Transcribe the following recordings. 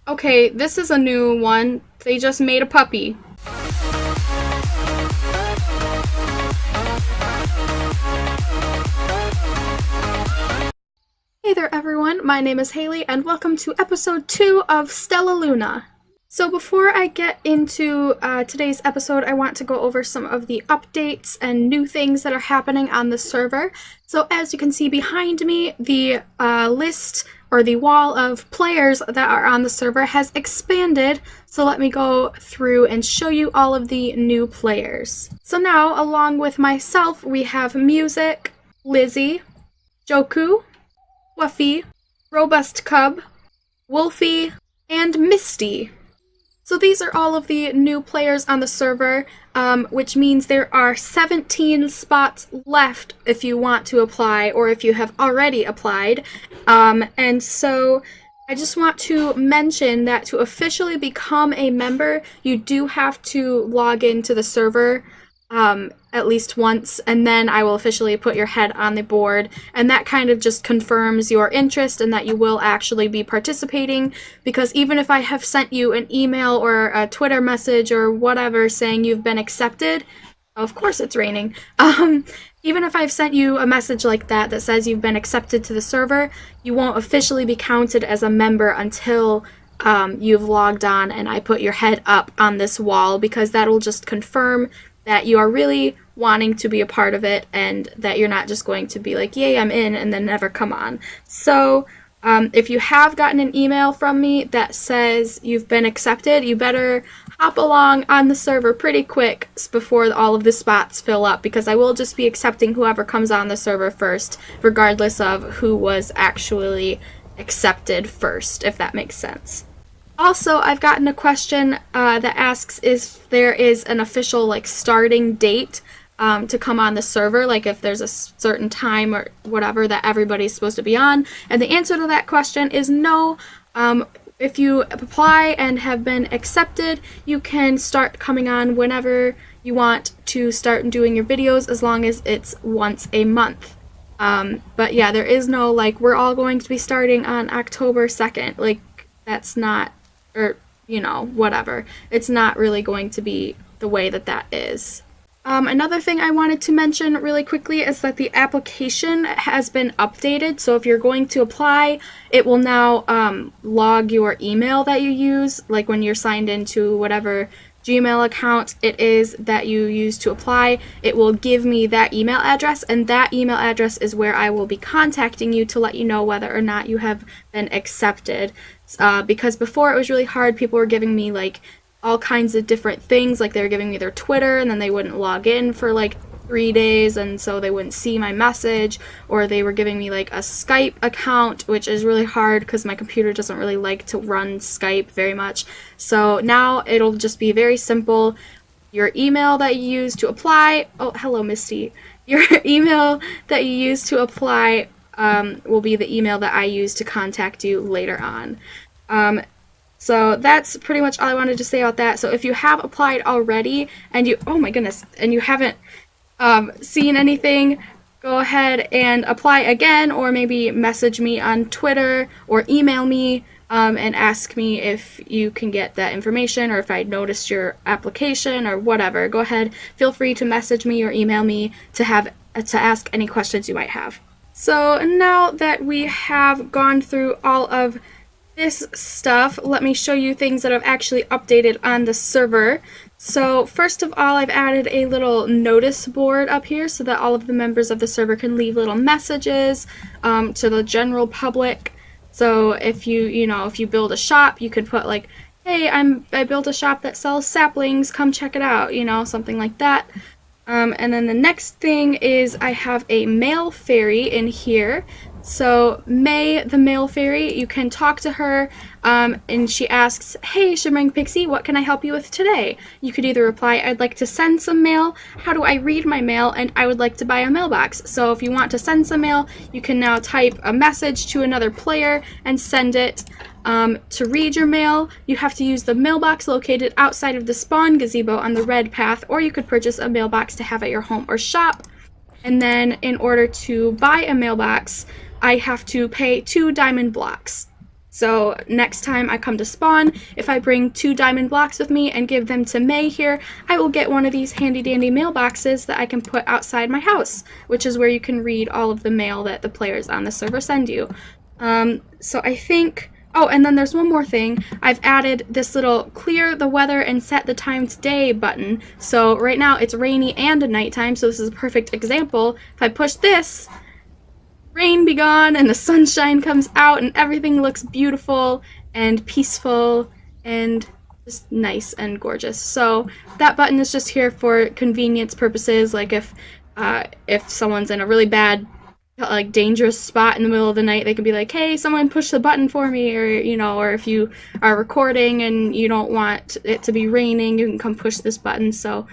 Okay, this is a new one. They just made a puppy. Hey there everyone, my name is Haley and welcome to episode 2 of Stella Luna. So before I get into today's episode, I want to go over some of the updates and new things that are happening on the server. So as you can see behind me, the list or the wall of players that are on the server has expanded. So let me go through and show you all of the new players. So now, along with myself, we have Music, Lizzie, Joku, Fluffy, Robust Cub, Wolfie, and Misty. So these are all of the new players on the server, which means there are 17 spots left if you want to apply or if you have already applied. And so I just want to mention that to officially become a member, you do have to log into the server at least once, and then I will officially put your head on the board, and that kind of just confirms your interest and that you will actually be participating, because even if I have sent you an email or a Twitter message or whatever saying you've been accepted, of course it's raining, even if I've sent you a message like that that says you've been accepted to the server, you won't officially be counted as a member until you've logged on and I put your head up on this wall, because that'll just confirm that you are really wanting to be a part of it and that you're not just going to be like, yay, I'm in, and then never come on. So if you have gotten an email from me that says you've been accepted, you better hop along on the server pretty quick before all of the spots fill up, because I will just be accepting whoever comes on the server first, regardless of who was actually accepted first, if that makes sense. Also, I've gotten a question that asks if there is an official starting date to come on the server, like if there's a certain time or whatever that everybody's supposed to be on. And the answer to that question is no. If you apply and have been accepted, you can start coming on whenever you want to start doing your videos, as long as it's once a month. But yeah, there is no we're all going to be starting on October 2nd. That's not, or whatever. It's not really going to be the way that is. Another thing I wanted to mention really quickly is that the application has been updated. So if you're going to apply, it will now log your email that you use, like when you're signed into whatever Gmail account it is that you use to apply. It will give me that email address, and that email address is where I will be contacting you to let you know whether or not you have been accepted. Because before it was really hard. People were giving me all kinds of different things, they were giving me their Twitter and then they wouldn't log in for 3 days, and so they wouldn't see my message, or they were giving me a Skype account, which is really hard because my computer doesn't really like to run Skype very much. So now it'll just be very simple. Your email that you use to apply, oh hello Misty, your email that you use to apply will be the email that I use to contact you later on. So that's pretty much all I wanted to say about that. So if you have applied already and you, oh my goodness, and you haven't seen anything, go ahead and apply again, or maybe message me on Twitter or email me and ask me if you can get that information, or if I noticed your application or whatever. Go ahead, feel free to message me or email me to ask any questions you might have. So now that we have gone through all of this stuff, let me show you things that I've actually updated on the server. So first of all, I've added a little notice board up here so that all of the members of the server can leave little messages to the general public. So if you build a shop, you can put hey, I built a shop that sells saplings, come check it out, something like that. And then the next thing is I have a mail fairy in here. So May, the mail fairy, you can talk to her, and she asks, hey, Shimmering Pixie, what can I help you with today? You could either reply, I'd like to send some mail, how do I read my mail, and I would like to buy a mailbox. So if you want to send some mail, you can now type a message to another player and send it. To read your mail, you have to use the mailbox located outside of the spawn gazebo on the red path, or you could purchase a mailbox to have at your home or shop. And then in order to buy a mailbox, I have to pay 2 diamond blocks. So next time I come to spawn, if I bring 2 diamond blocks with me and give them to May here, I will get one of these handy dandy mailboxes that I can put outside my house, which is where you can read all of the mail that the players on the server send you. So I think... Oh, and then there's one more thing. I've added this little clear the weather and set the time today button. So right now it's rainy and nighttime, so this is a perfect example. If I push this, rain be gone and the sunshine comes out and everything looks beautiful and peaceful and just nice and gorgeous. So that button is just here for convenience purposes, like if someone's in a really bad, like, dangerous spot in the middle of the night, they can be like, hey, someone push the button for me, or, you know, or if you are recording and you don't want it to be raining, you can come push this button. So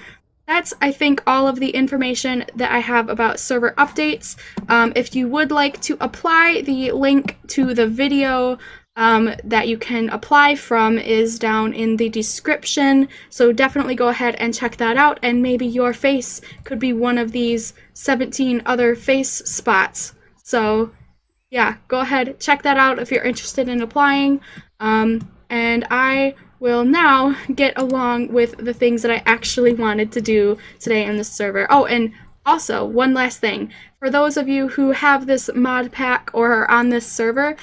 that's, I think, all of the information that I have about server updates. If you would like to apply, the link to the video that you can apply from is down in the description, so definitely go ahead and check that out, and maybe your face could be one of these 17 other face spots. So yeah, go ahead, check that out if you're interested in applying, and I will now get along with the things that I actually wanted to do today in this server. Oh, and also, one last thing. For those of you who have this mod pack or are on this server,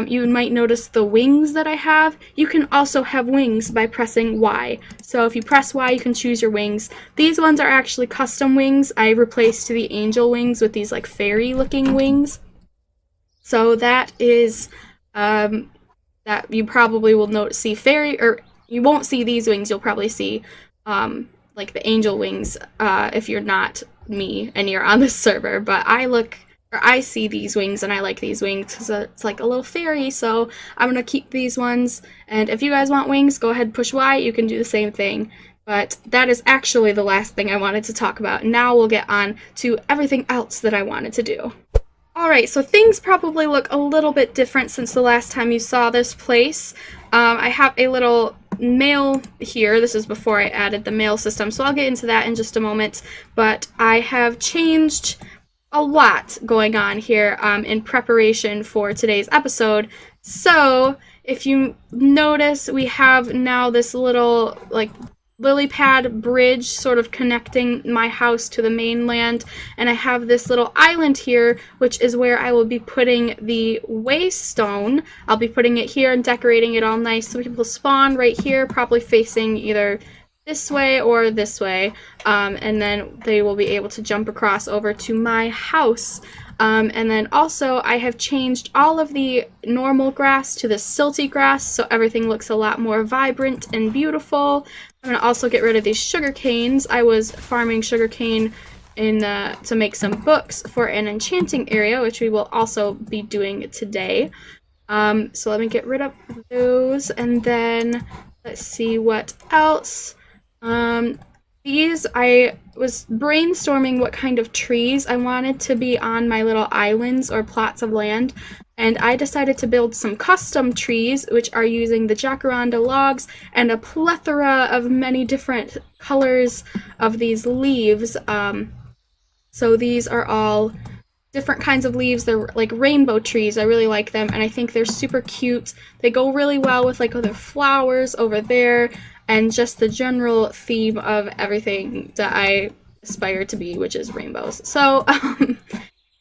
you might notice the wings that I have. You can also have wings by pressing Y. So if you press Y, you can choose your wings. These ones are actually custom wings. I replaced the angel wings with these like fairy-looking wings. So that is, that you probably will see fairy, or you won't see these wings, you'll probably see like the angel wings if you're not me and you're on this server, but I see these wings and I like these wings because it's like a little fairy, so I'm gonna keep these ones. And if you guys want wings, go ahead, push Y, you can do the same thing. But that is actually the last thing I wanted to talk about. Now we'll get on to everything else that I wanted to do. Alright, so things probably look a little bit different since the last time you saw this place. I have a little mail here. This is before I added the mail system, so I'll get into that in just a moment. But I have changed a lot going on here in preparation for today's episode. So if you notice, we have now this little like lily pad bridge sort of connecting my house to the mainland, and I have this little island here, which is where I will be putting the waystone. I'll be putting it here and decorating it all nice so people spawn right here, probably facing either this way or this way, and then they will be able to jump across over to my house. And then also I have changed all of the normal grass to the silty grass, so everything looks a lot more vibrant and beautiful. I'm going to also get rid of these sugar canes. I was farming sugar cane to make some books for an enchanting area, which we will also be doing today. So let me get rid of those, and then let's see what else. I was brainstorming what kind of trees I wanted to be on my little islands or plots of land, and I decided to build some custom trees, which are using the jacaranda logs and a plethora of many different colors of these leaves. So these are all different kinds of leaves. They're like rainbow trees. I really like them, and I think they're super cute. They go really well with like other flowers over there, and just the general theme of everything that I aspire to be, which is rainbows. So,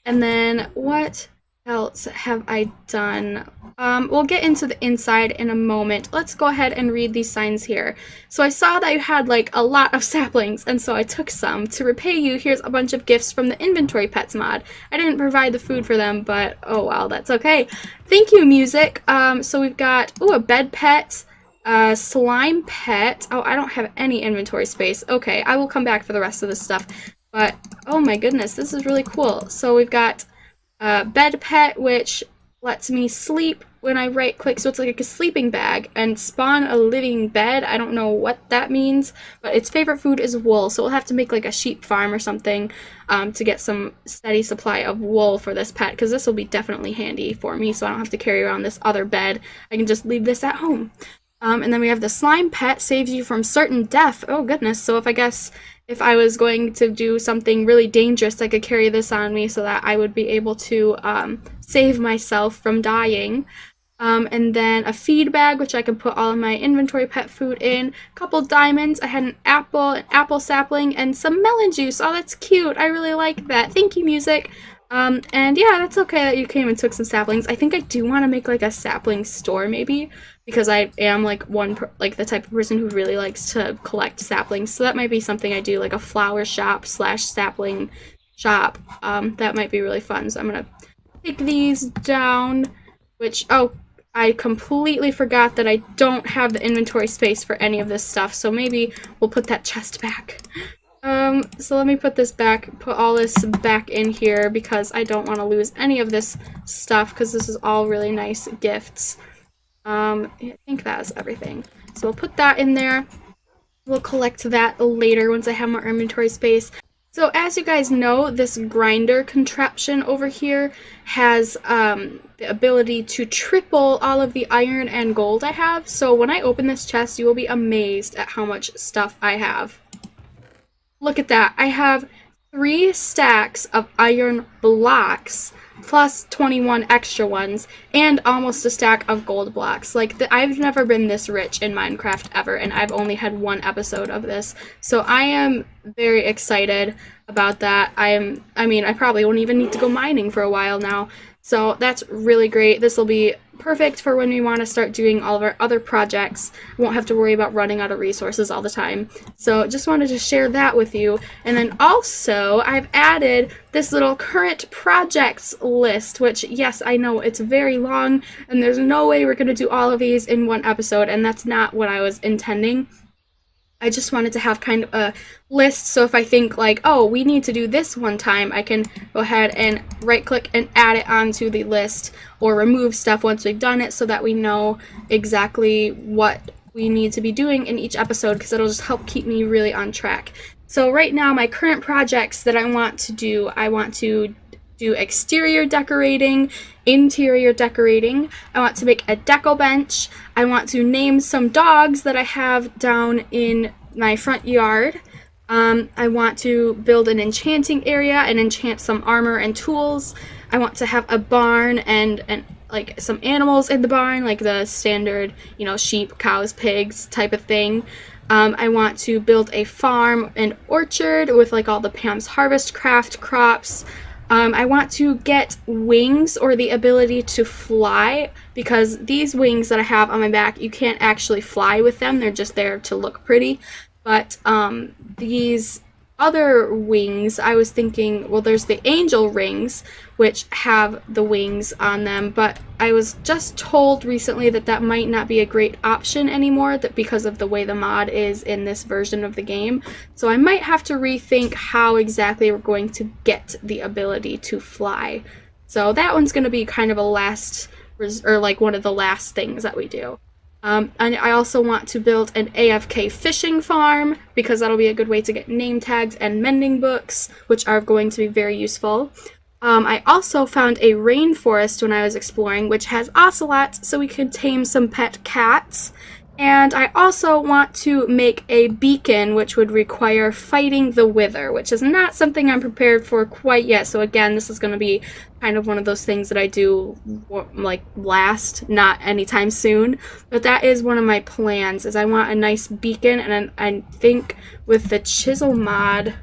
and then what else have I done? We'll get into the inside in a moment. Let's go ahead and read these signs here. So I saw that you had like a lot of saplings, and so I took some. To repay you, here's a bunch of gifts from the inventory pets mod. I didn't provide the food for them, but oh well, that's okay. Thank you, music. So we've got, a bed pet, slime pet. Oh, I don't have any inventory space. Okay, I will come back for the rest of this stuff. But, oh my goodness, this is really cool. So we've got bed pet, which lets me sleep when I right click, so it's like a sleeping bag, and spawn a living bed. I don't know what that means, but its favorite food is wool, so we'll have to make like a sheep farm or something to get some steady supply of wool for this pet, because this will be definitely handy for me, so I don't have to carry around this other bed. I can just leave this at home. And then we have the slime pet, saves you from certain death. Oh goodness, so if I was going to do something really dangerous, I could carry this on me so that I would be able to save myself from dying. And then a feed bag, which I can put all of my inventory pet food in. A couple diamonds. I had an apple sapling, and some melon juice. Oh, that's cute. I really like that. Thank you, music. And yeah, that's okay that you came and took some saplings. I think I do want to make like a sapling store maybe, because I am like like the type of person who really likes to collect saplings. So that might be something I do, like a flower shop / sapling shop. That might be really fun. So I'm gonna take these down, which, oh, I completely forgot that I don't have the inventory space for any of this stuff, so maybe we'll put that chest back. So let me put this back, put all this back in here, because I don't want to lose any of this stuff, because this is all really nice gifts. I think that's everything. So we'll put that in there. We'll collect that later once I have more inventory space. So as you guys know, this grinder contraption over here has the ability to triple all of the iron and gold I have. So when I open this chest, you will be amazed at how much stuff I have. Look at that. I have 3 stacks of iron blocks plus 21 extra ones and almost a stack of gold blocks. Like, I've never been this rich in Minecraft ever, and I've only had 1 episode of this. So I am very excited about that. I mean, I probably won't even need to go mining for a while now. So that's really great. This will be perfect for when we want to start doing all of our other projects. Won't have to worry about running out of resources all the time. So just wanted to share that with you. And then also, I've added this little current projects list, which, yes, I know it's very long, and there's no way we're going to do all of these in 1 episode, and that's not what I was intending. I just wanted to have kind of a list, so if I think like, oh, we need to do this one time, I can go ahead and right-click and add it onto the list, or remove stuff once we've done it, so that we know exactly what we need to be doing in each episode, because it'll just help keep me really on track. So right now, my current projects that I want to do exterior decorating, interior decorating. I want to make a deco bench. I want to name some dogs that I have down in my front yard. I want to build an enchanting area and enchant some armor and tools. I want to have a barn and like some animals in the barn, like the standard, you know, sheep, cows, pigs type of thing. I want to build a farm and orchard with like all the Pam's Harvest Craft crops. I want to get wings, or the ability to fly, because these wings that I have on my back, you can't actually fly with them. They're just there to look pretty. But these other wings, I was thinking, well, there's the angel rings, which have the wings on them, but I was just told recently that that might not be a great option anymore, that because of the way the mod is in this version of the game. So I might have to rethink how exactly we're going to get the ability to fly. So that one's going to be kind of a last, or like one of the last things that we do. And I also want to build an AFK fishing farm, because that'll be a good way to get name tags and mending books, which are going to be very useful. I also found a rainforest when I was exploring, which has ocelots, so we could tame some pet cats. And I also want to make a beacon, which would require fighting the wither, which is not something I'm prepared for quite yet. So again, this is going to be kind of one of those things that I do like last, not anytime soon. But that is one of my plans, is I want a nice beacon, and I think with the chisel mod,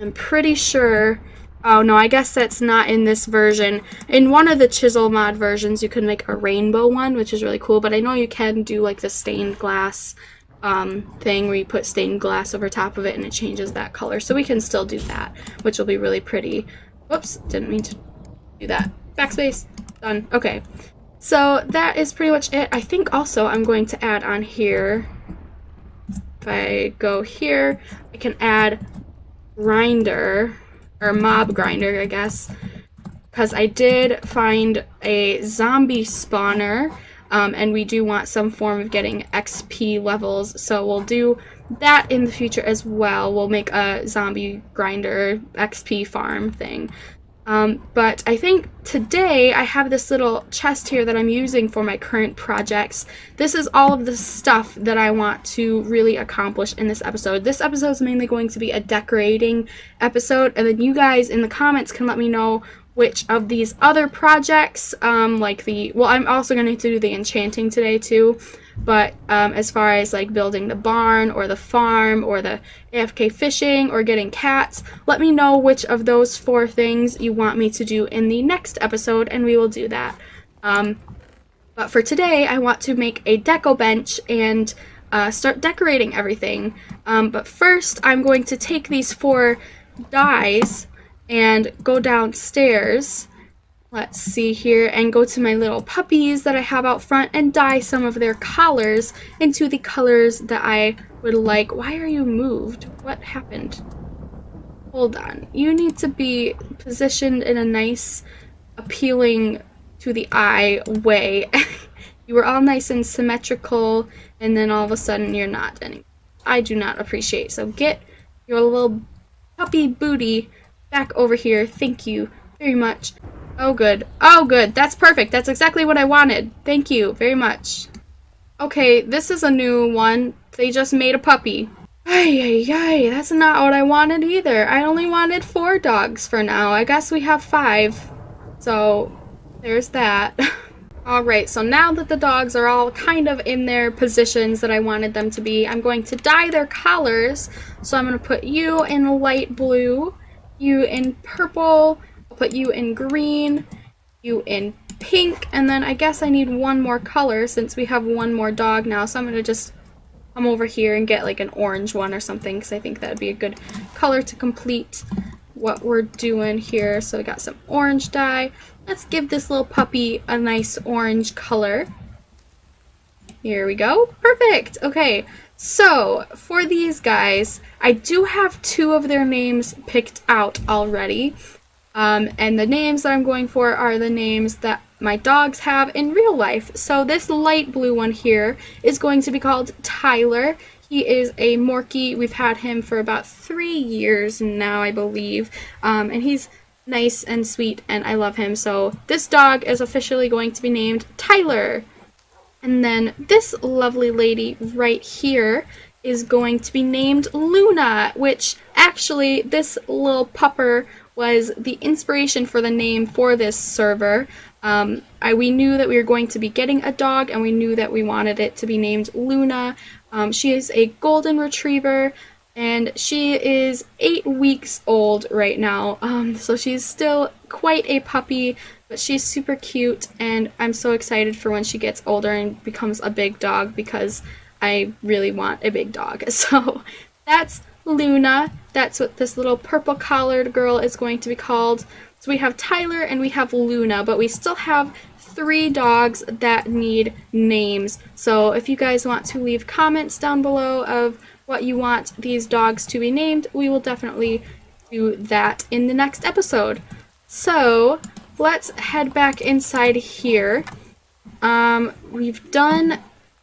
I'm pretty sure. Oh no, I guess that's not in this version. In one of the chisel mod versions, you can make a rainbow one, which is really cool, but I know you can do like the stained glass thing where you put stained glass over top of it and it changes that color. So we can still do that, which will be really pretty. Whoops, didn't mean to do that. Backspace, done. Okay, so that is pretty much it. I think also I'm going to add on here, if I go here, I can add grinder, or mob grinder, I guess, because I did find a zombie spawner, and we do want some form of getting XP levels, so we'll do that in the future as well. We'll make a zombie grinder XP farm thing. But I think today I have this little chest here that I'm using for my current projects. This is all of the stuff that I want to really accomplish in this episode. This episode is mainly going to be a decorating episode, and then you guys in the comments can let me know which of these other projects, well, I'm also going to do the enchanting today too, but as far as like building the barn or the farm or the AFK fishing or getting cats, let me know which of those 4 things you want me to do in the next episode, and we will do that. But for today, I want to make a deco bench and start decorating everything. But first, I'm going to take these 4 dies and go downstairs, let's see here, and go to my little puppies that I have out front and dye some of their collars into the colors that I would like. Why are you moved? What happened? Hold on. You need to be positioned in a nice, appealing to the eye way. You were all nice and symmetrical, and then all of a sudden you're not anymore. I do not appreciate. So get your little puppy booty back over here. Thank you very much. Oh, good. Oh, good. That's perfect. That's exactly what I wanted. Thank you very much. Okay, this is a new one. They just made a puppy. Ay, ay, ay. That's not what I wanted either. I only wanted 4 dogs for now. I guess we have 5. So, there's that. Alright, so now that the dogs are all kind of in their positions that I wanted them to be, I'm going to dye their collars. So I'm going to put you in light blue, you in purple, I'll put you in green, you in pink, and then I guess I need one more color since we have one more dog now. So I'm going to just come over here and get like an orange one or something, because I think that would be a good color to complete what we're doing here. So we got some orange dye. Let's give this little puppy a nice orange color. Here we go. Perfect. Okay, so for these guys, I do have 2 of their names picked out already. And the names that I'm going for are the names that my dogs have in real life. So this light blue one here is going to be called Tyler. He is a Morkie. We've had him for about 3 years now, I believe. And he's nice and sweet, and I love him. So this dog is officially going to be named Tyler. And then this lovely lady right here is going to be named Luna, which actually this little pupper was the inspiration for the name for this server. We knew that we were going to be getting a dog, and we knew that we wanted it to be named Luna. She is a golden retriever, and she is 8 weeks old right now, so she's still quite a puppy, but she's super cute, and I'm so excited for when she gets older and becomes a big dog, because I really want a big dog. So that's Luna. That's what this little purple collared girl is going to be called. So we have Tyler and we have Luna, but we still have 3 dogs that need names. So if you guys want to leave comments down below of what you want these dogs to be named, we will definitely do that in the next episode. So let's head back inside here. We've done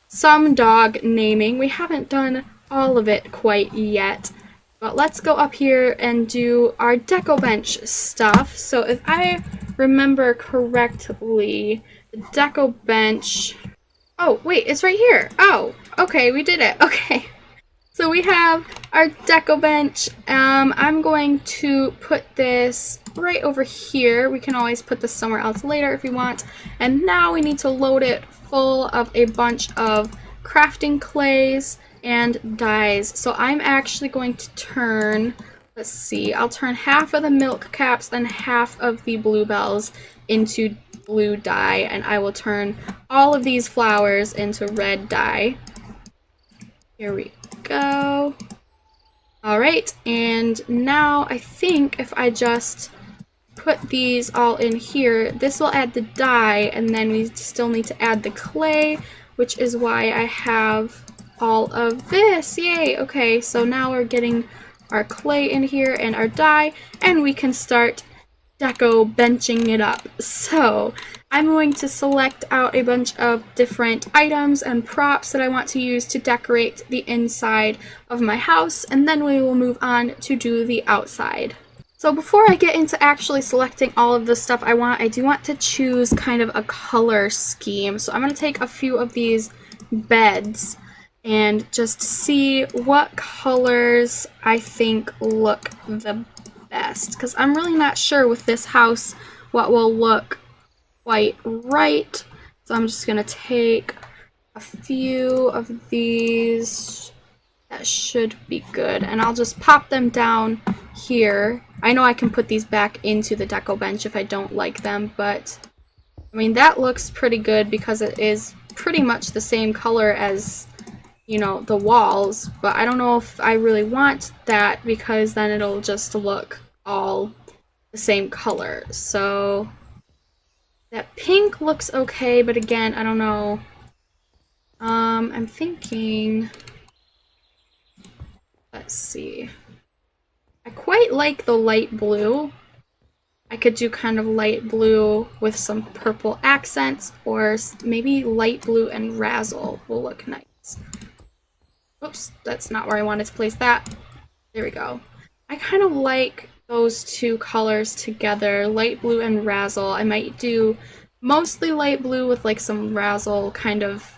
some dog naming. We haven't done all of it quite yet, but let's go up here and do our deco bench stuff. So if I remember correctly, the deco bench, oh wait, it's right here. Oh, okay, we did it. Okay. So we have our deco bench. I'm going to put this right over here. We can always put this somewhere else later if we want. And now we need to load it full of a bunch of crafting clays and dyes. So I'm actually going to turn, let's see, I'll turn half of the milk caps and half of the bluebells into blue dye, and I will turn all of these flowers into red dye. Here we go. Alright, and now I think if I just put these all in here, this will add the dye, and then we still need to add the clay, which is why I have all of this. Yay! Okay, so now we're getting our clay in here and our dye, and we can start deco benching it up. So I'm going to select out a bunch of different items and props that I want to use to decorate the inside of my house, and then we will move on to do the outside. So before I get into actually selecting all of the stuff I do want to choose kind of a color scheme. So I'm going to take a few of these beds and just see what colors I think look the best, because I'm really not sure with this house what will look quite right. So I'm just gonna take a few of these. That should be good, and I'll just pop them down here. I know I can put these back into the deco bench if I don't like them, but I mean, that looks pretty good because it is pretty much the same color as, you know, the walls, but I don't know if I really want that because then it'll just look all the same color. So that pink looks okay, but again, I don't know. I'm thinking, let's see. I quite like the light blue. I could do kind of light blue with some purple accents, or maybe light blue and razzle will look nice. Oops, that's not where I wanted to place that. There we go. I kind of like those two colors together, light blue and razzle. I might do mostly light blue with like some razzle kind of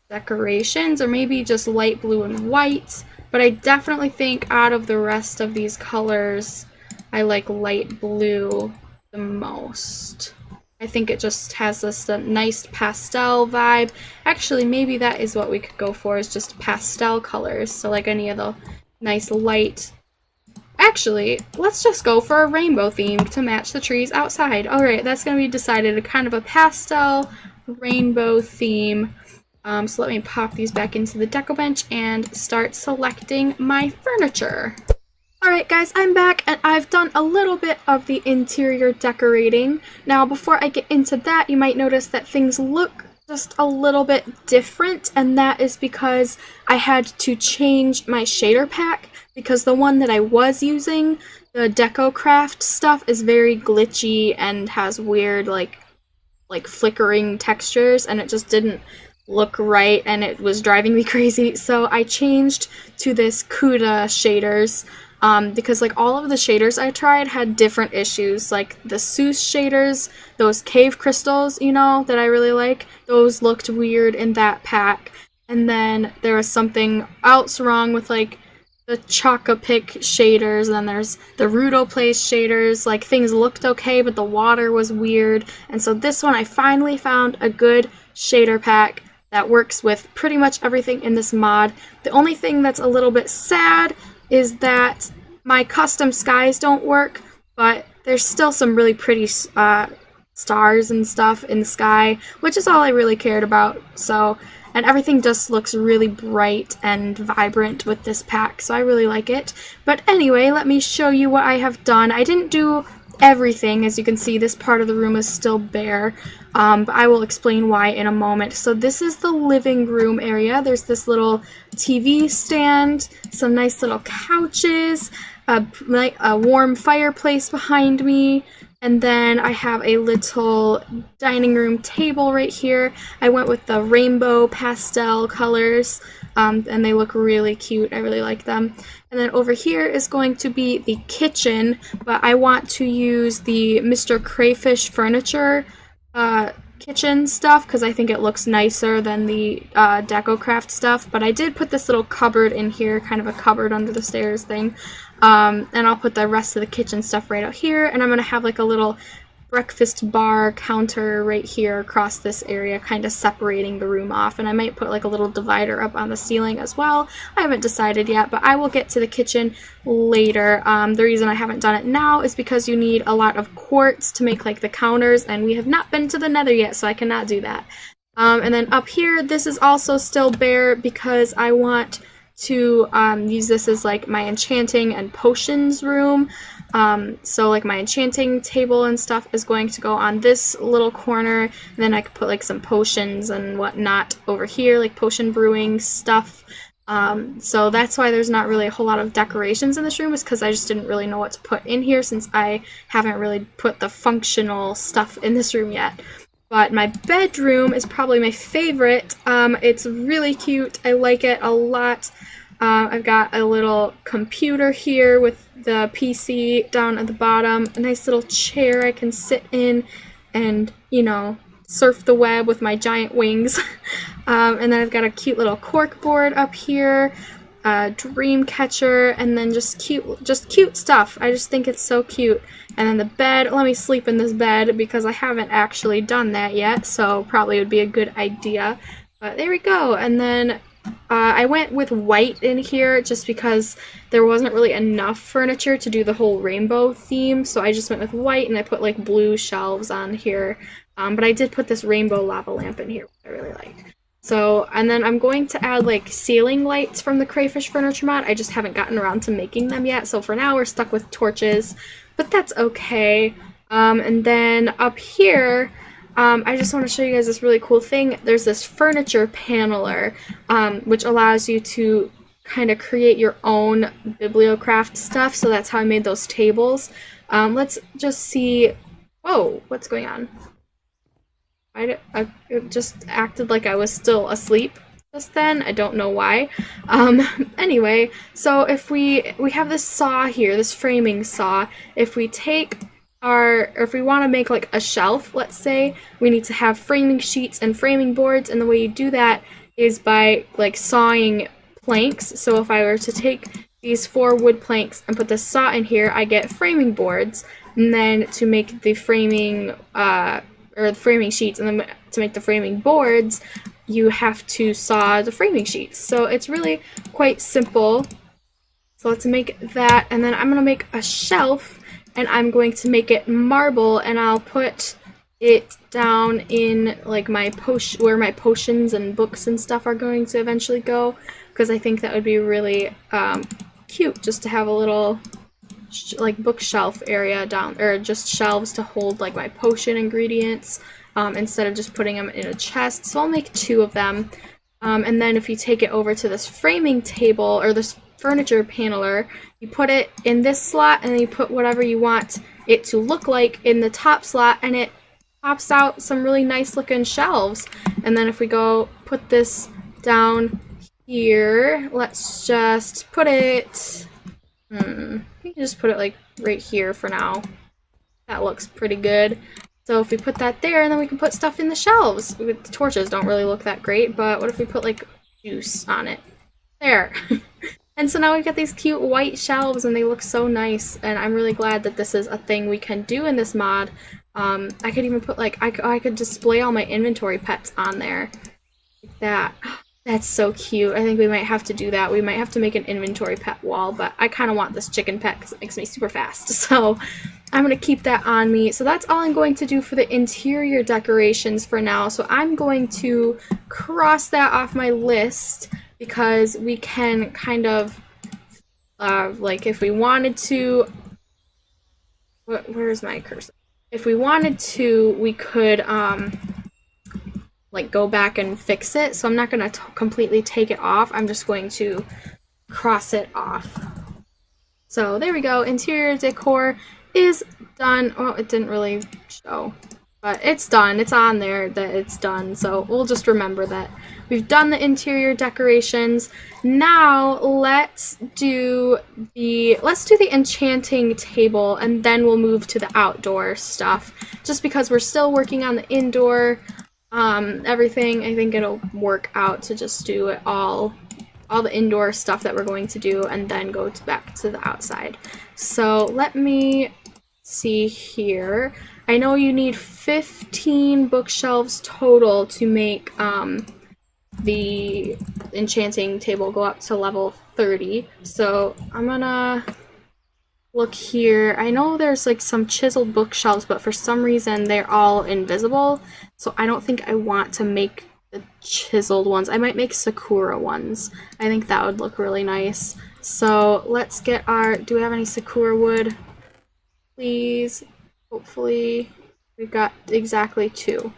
decorations, or maybe just light blue and white. But I definitely think out of the rest of these colors, I like light blue the most. I think it just has this nice pastel vibe. Actually, maybe that is what we could go for, is just pastel colors. So like any of the nice light. Actually, let's just go for a rainbow theme to match the trees outside. Alright, that's going to be decided. Kind of a pastel rainbow theme. So let me pop these back into the deco bench and start selecting my furniture. Alright guys, I'm back and I've done a little bit of the interior decorating. Now before I get into that, you might notice that things look just a little bit different, and that is because I had to change my shader pack because the one that I was using, the Deco Craft stuff, is very glitchy and has weird like flickering textures, and it just didn't look right and it was driving me crazy. So I changed to this Cuda shaders because like all of the shaders I tried had different issues. Like the Seuss shaders, those cave crystals, you know, that I really like, those looked weird in that pack. And then there was something else wrong with like the Chocopic shaders, and then there's the Rudoplace shaders. Like things looked okay, but the water was weird. And so this one I finally found a good shader pack that works with pretty much everything in this mod. The only thing that's a little bit sad is that my custom skies don't work, but there's still some really pretty stars and stuff in the sky, which is all I really cared about. So, and everything just looks really bright and vibrant with this pack, so I really like it. But anyway, let me show you what I have done. I didn't do everything. As you can see, this part of the room is still bare, but I will explain why in a moment. So this is the living room area. There's this little TV stand, some nice little couches, a warm fireplace behind me, and then I have a little dining room table right here. I went with the rainbow pastel colors, and they look really cute. I really like them. And then over here is going to be the kitchen, but I want to use the Mr. Crayfish Furniture kitchen stuff because I think it looks nicer than the Deco Craft stuff. But I did put this little cupboard in here, kind of a cupboard under the stairs thing. And I'll put the rest of the kitchen stuff right out here, and I'm going to have like a little breakfast bar counter right here across this area, kind of separating the room off, and I might put like a little divider up on the ceiling as well. I haven't decided yet, but I will get to the kitchen later. The reason I haven't done it now is because you need a lot of quartz to make like the counters, and we have not been to the Nether yet, so I cannot do that. And then up here, this is also still bare because I want to use this as like my enchanting and potions room. So like my enchanting table and stuff is going to go on this little corner, and then I could put like some potions and whatnot over here, like potion brewing stuff. So that's why there's not really a whole lot of decorations in this room, is because I just didn't really know what to put in here since I haven't really put the functional stuff in this room yet. But my bedroom is probably my favorite. It's really cute. I like it a lot. I've got a little computer here with the PC down at the bottom, a nice little chair I can sit in and, you know, surf the web with my giant wings. And then I've got a cute little cork board up here. dream catcher, and then just cute stuff. I just think it's so cute. And then the bed, let me sleep in this bed because I haven't actually done that yet, so probably would be a good idea. But there we go. And then I went with white in here just because there wasn't really enough furniture to do the whole rainbow theme, so I just went with white and I put like blue shelves on here. But I did put this rainbow lava lamp in here, which I really like. So, and then I'm going to add like ceiling lights from the Crayfish Furniture mod. I just haven't gotten around to making them yet, so for now we're stuck with torches, but that's okay. And then up here, I just want to show you guys this really cool thing. There's this furniture paneler, which allows you to kind of create your own bibliocraft stuff, so that's how I made those tables. Let's just see. Whoa, what's going on? It just acted like I was still asleep just then. I don't know why. Anyway, so if we have this saw here, this framing saw. If we take if we want to make like a shelf, let's say, we need to have framing sheets and framing boards, and the way you do that is by like sawing planks. So if I were to take these 4 wood planks and put the saw in here, I get framing boards, and then to make the framing or the framing sheets, and then to make the framing boards, you have to saw the framing sheets. So it's really quite simple. So let's make that, and then I'm gonna make a shelf, and I'm going to make it marble, and I'll put it down in like my where my potions and books and stuff are going to eventually go, because I think that would be really cute just to have a little like bookshelf area down, or just shelves to hold like my potion ingredients, instead of just putting them in a chest. So I'll make 2 of them, and then if you take it over to this framing table or this furniture paneler, you put it in this slot, and then you put whatever you want it to look like in the top slot, and it pops out some really nice looking shelves. And then if we go put this down here, let's just put it we can just put it like right here for now. That looks pretty good. So if we put that there, and then we can put stuff in the shelves. The torches don't really look that great, but what if we put like juice on it? There. And so now we've got these cute white shelves, and they look so nice, and I'm really glad that this is a thing we can do in this mod. I could even put like, I could display all my inventory pets on there. Like that. That's so cute. I think we might have to do that. We might have to make an inventory pet wall, but I kind of want this chicken pet because it makes me super fast. So I'm going to keep that on me. So that's all I'm going to do for the interior decorations for now. So I'm going to cross that off my list, because we can kind of, like if we wanted to, where's my cursor? If we wanted to, we could, like go back and fix it. So I'm not going to completely take it off. I'm just going to cross it off. So there we go. Interior decor is done. Well, it didn't really show, but it's done. It's on there that it's done. So we'll just remember that we've done the interior decorations. Now let's do the enchanting table, and then we'll move to the outdoor stuff. Just because we're still working on the indoor everything, I think it'll work out to just do it all the indoor stuff that we're going to do, and then go back to the outside. So let me see here. I know you need 15 bookshelves total to make the enchanting table go up to level 30. So I'm gonna look here. I know there's like some chiseled bookshelves, but for some reason they're all invisible. So I don't think I want to make the chiseled ones. I might make Sakura ones. I think that would look really nice. So let's get our, do we have any Sakura wood? Please. Hopefully we've got exactly 2.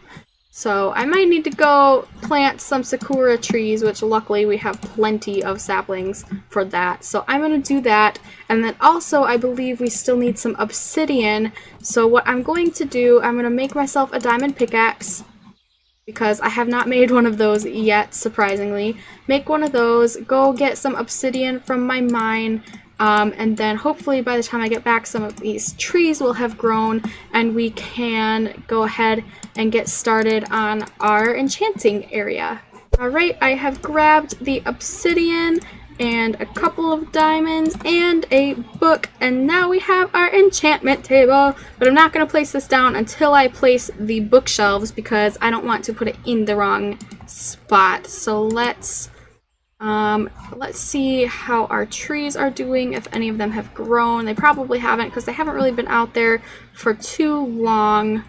So I might need to go plant some Sakura trees, which luckily we have plenty of saplings for that. So I'm going to do that. And then also I believe we still need some obsidian. So what I'm going to do, I'm going to make myself a diamond pickaxe, because I have not made one of those yet, surprisingly. Make one of those, go get some obsidian from my mine, and then hopefully by the time I get back, some of these trees will have grown, and we can go ahead and get started on our enchanting area. Alright, I have grabbed the obsidian, and a couple of diamonds and a book, and now we have our enchantment table. But I'm not going to place this down until I place the bookshelves because I don't want to put it in the wrong spot. So let's see how our trees are doing, if any of them have grown. They probably haven't because they haven't really been out there for too long.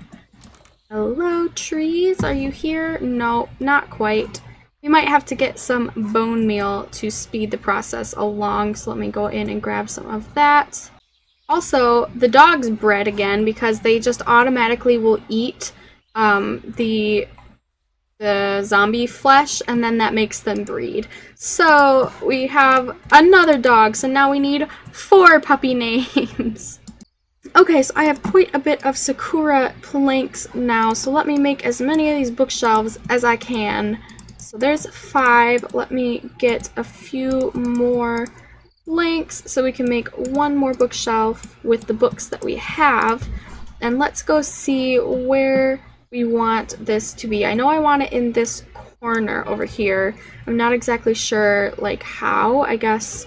Hello, trees. Are you here? No, not quite. We might have to get some bone meal to speed the process along, so let me go in and grab some of that. Also, the dogs bred again because they just automatically will eat the zombie flesh, and then that makes them breed. So we have another dog, so now we need 4 puppy names. Okay, so I have quite a bit of Sakura planks now, so let me make as many of these bookshelves as I can. So there's 5. Let me get a few more planks so we can make one more bookshelf with the books that we have. And let's go see where we want this to be. I know I want it in this corner over here. I'm not exactly sure like how. I guess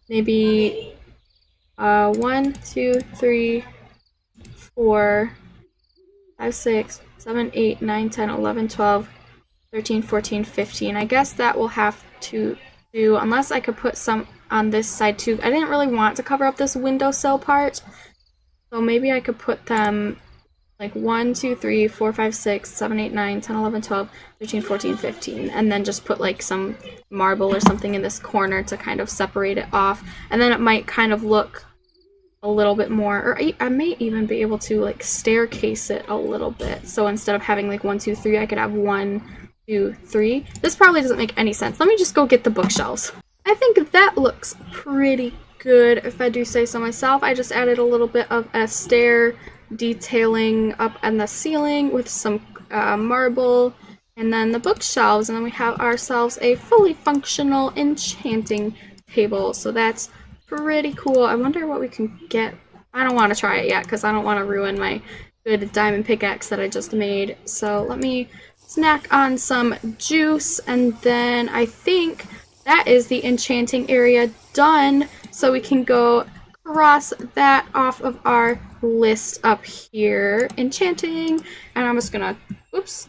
maybe 1, 2, 3, 4, 5, 6, 7, 8, 9, 10, 11, 12, 13, 14, 15. I guess that will have to do, unless I could put some on this side too. I didn't really want to cover up this windowsill part, so maybe I could put them like 1, 2, 3, 4, 5, 6, 7, 8, 9, 10, 11, 12, 13, 14, 15, and then just put like some marble or something in this corner to kind of separate it off, and then it might kind of look a little bit more, or I may even be able to like staircase it a little bit, so instead of having like 1, 2, 3, I could have 1, 2, 3. This probably doesn't make any sense. Let me just go get the bookshelves. I think that looks pretty good, if I do say so myself. I just added a little bit of a stair detailing up on the ceiling with some marble, and then the bookshelves, and then we have ourselves a fully functional enchanting table. So that's pretty cool. I wonder what we can get. I don't want to try it yet because I don't want to ruin my good diamond pickaxe that I just made. So let me snack on some juice, and then I think that is the enchanting area done. So we can go cross that off of our list up here. Enchanting, and I'm just gonna, oops,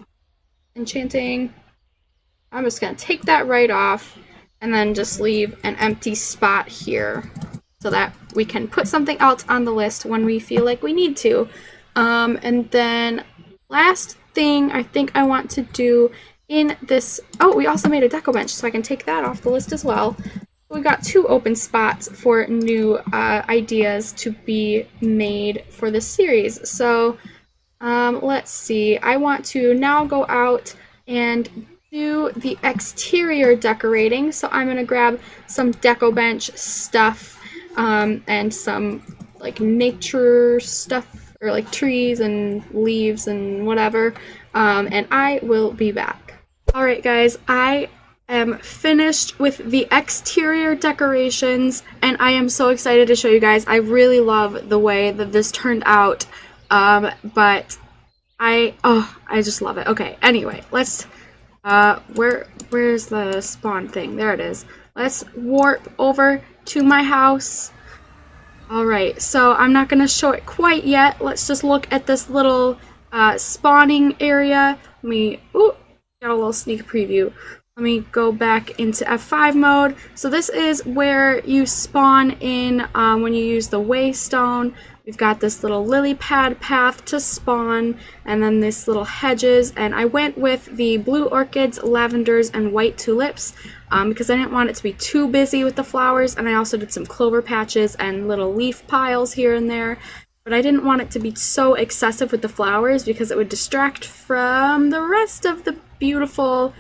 enchanting. I'm just gonna take that right off and then just leave an empty spot here so that we can put something else on the list when we feel like we need to. And then last thing I think I want to do in this, oh, we also made a deco bench, so I can take that off the list as well. We got 2 open spots for new ideas to be made for this series. So let's see, I want to now go out and do the exterior decorating. So I'm going to grab some deco bench stuff and some like nature stuff, or like trees and leaves and whatever, and I will be back. Alright guys, I am finished with the exterior decorations, and I am so excited to show you guys. I really love the way that this turned out, but I just love it. Okay, anyway, let's, where's the spawn thing? There it is. Let's warp over to my house. Alright, so I'm not going to show it quite yet. Let's just look at this little spawning area. Let me, ooh, got a little sneak preview. Let me go back into F5 mode. So this is where you spawn in when you use the waystone. We've got this little lily pad path to spawn, and then this little hedges, and I went with the blue orchids, lavenders, and white tulips because I didn't want it to be too busy with the flowers, and I also did some clover patches and little leaf piles here and there, but I didn't want it to be so excessive with the flowers because it would distract from the rest of the beautiful,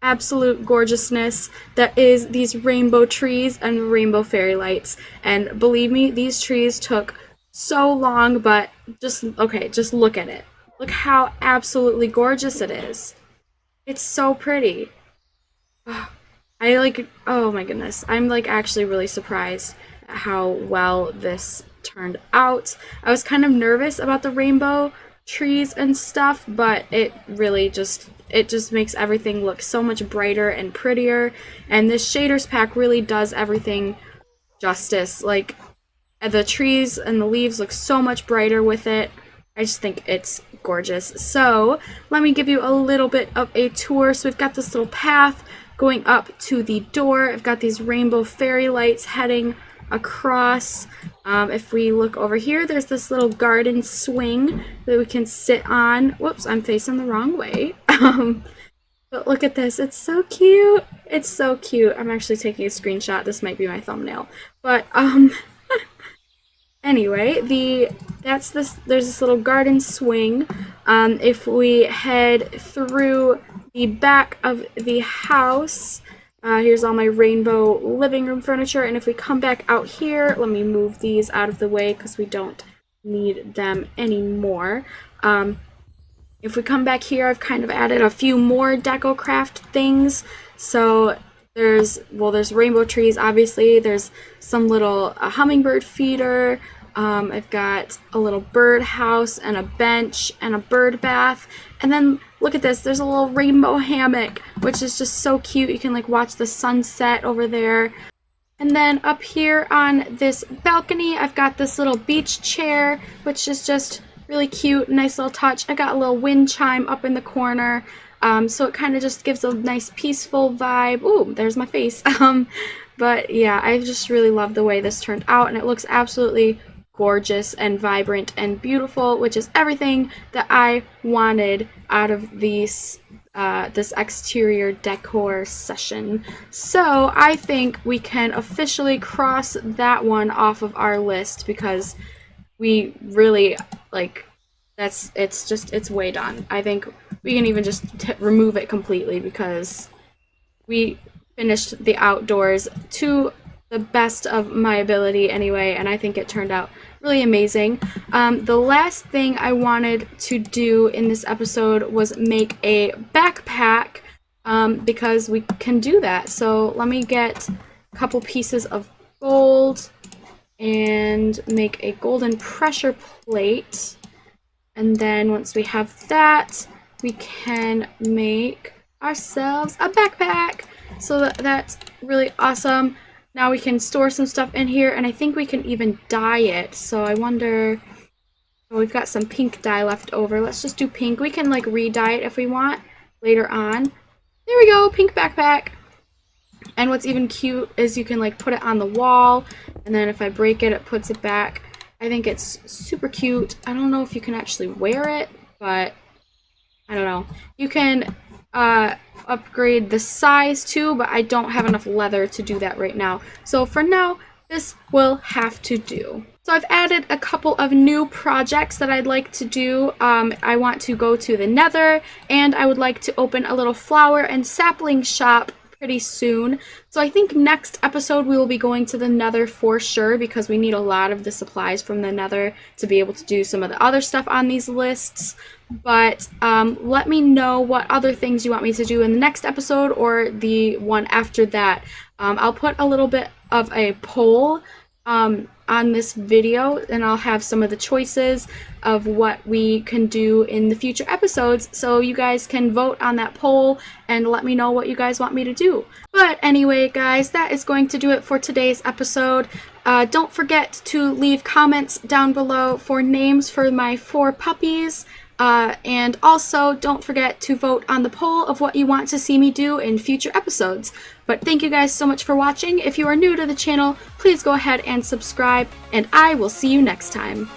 absolute gorgeousness that is these rainbow trees and rainbow fairy lights. And believe me, these trees took so long, but just look at it. Look how absolutely gorgeous it is. It's so pretty. Oh my goodness. I'm like actually really surprised at how well this turned out. I was kind of nervous about the rainbow trees and stuff, but it really just makes everything look so much brighter and prettier, and this shaders pack really does everything justice. Like, the trees and the leaves look so much brighter with it. I just think it's gorgeous. So let me give you a little bit of a tour. So we've got this little path going up to the door. I've got these rainbow fairy lights heading across. If we look over here, there's this little garden swing that we can sit on. Whoops, I'm facing the wrong way. But look at this, it's so cute. It's so cute. I'm actually taking a screenshot. This might be my thumbnail. But anyway, there's this little garden swing. If we head through the back of the house, here's all my rainbow living room furniture, and if we come back out here, let me move these out of the way because we don't need them anymore. If we come back here, I've kind of added a few more deco craft things. So there's rainbow trees, obviously. There's some little hummingbird feeder. I've got a little bird house and a bench and a bird bath. And then look at this, there's a little rainbow hammock, which is just so cute. You can like watch the sunset over there. And then up here on this balcony, I've got this little beach chair, which is just really cute, nice little touch. I got a little wind chime up in the corner, so it kind of just gives a nice peaceful vibe. Ooh, there's my face. But yeah, I just really love the way this turned out, and it looks absolutely gorgeous and vibrant and beautiful, which is everything that I wanted out of this exterior decor session. So I think we can officially cross that one off of our list because we really, like, it's way done. I think we can even just remove it completely because we finished the outdoors to the best of my ability anyway, and I think it turned out really amazing. The last thing I wanted to do in this episode was make a backpack, because we can do that. So let me get a couple pieces of gold and make a golden pressure plate, and then once we have that, we can make ourselves a backpack. So that's really awesome. Now we can store some stuff in here, and I think we can even dye it. So I wonder, oh, we've got some pink dye left over. Let's just do pink. We can like re-dye it if we want later on. There we go, pink backpack. And what's even cute is you can like put it on the wall, and then if I break it, it puts it back. I think it's super cute. I don't know if you can actually wear it, but I don't know. You can upgrade the size too, but I don't have enough leather to do that right now. So for now, this will have to do. So I've added a couple of new projects that I'd like to do. I want to go to the Nether, and I would like to open a little flower and sapling shop pretty soon. So I think next episode we will be going to the Nether for sure, because we need a lot of the supplies from the Nether to be able to do some of the other stuff on these lists. But let me know what other things you want me to do in the next episode or the one after that. I'll put a little bit of a poll on this video, and I'll have some of the choices of what we can do in the future episodes, so you guys can vote on that poll and let me know what you guys want me to do. But anyway, guys, that is going to do it for today's episode. Don't forget to leave comments down below for names for my 4 puppies. And also, don't forget to vote on the poll of what you want to see me do in future episodes. But thank you guys so much for watching. If you are new to the channel, please go ahead and subscribe, and I will see you next time.